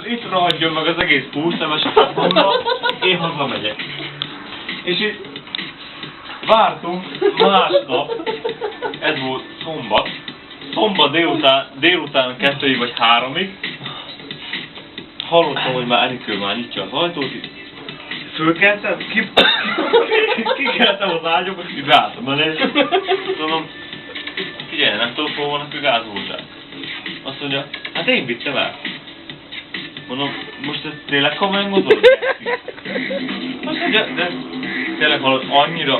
Itt rohadjon meg az egész húsleves mondom, én hazamegyek. És itt vártunk másnap, ez volt szombat. Szombat délután 2-ig vagy 3-ig. Hallottam, hogy már Enikő már nyitja az ajtót, itt fölkeltem, kikeltem az ágyomba, és beálltam elé. Mondom, figyelj, nem tudok hol van a gázoltság. Azt mondja, hát én vittem el. Mondom, most ez tényleg komolyan gondolod? Azt mondja, de tényleg valami annyira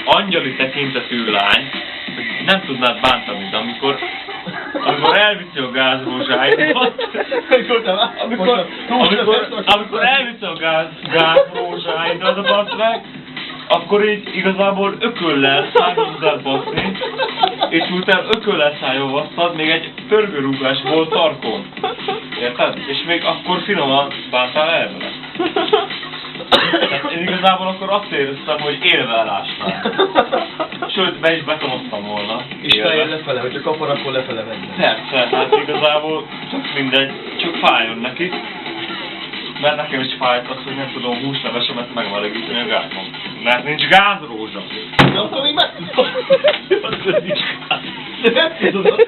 angyali tekintetű lány, hogy nem tudnád bántani, de amikor elviszi a gázrózsáidat, amikor elviszi a gázrózsáidat a baszmeg, akkor így igazából ököllel szállj baszni, és utána ököllel szálljóvasztad, még egy pörgőrúgás volt tarkon. Érted? És még akkor finoman bántál el vele. Tehát én igazából akkor azt éreztem, hogy élve elásnál. Sőt, be is betonoztam volna. És feljön lefele, hogyha kapar, akkor lefele menjen. Persze, hát igazából csak mindegy, csak fájjon neki. Mert nekem is fájt az, hogy nem tudom húslevesemet megmelegíteni a gázban. Mert nincs gázrózsa. De akkor még meg tudom. De nem tudod,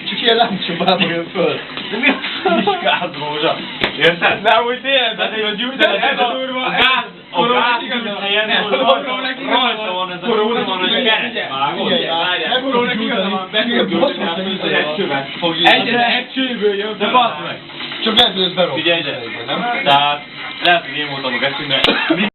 csak ilyen láncsobában jön föl. De mi az, nincs gázrózsa? Érted? Nem, hogy tényleg, de a gyújtani, ez a durva. A gázhelyen rajta van ez a kurva, hogy kereszt vágod. Nem korónak igaza van, egy csőből jön. De bassz meg! Csak lehet, hogy ez berok. Figyelj ide! Tehát lehet, hogy én voltam a geci, mert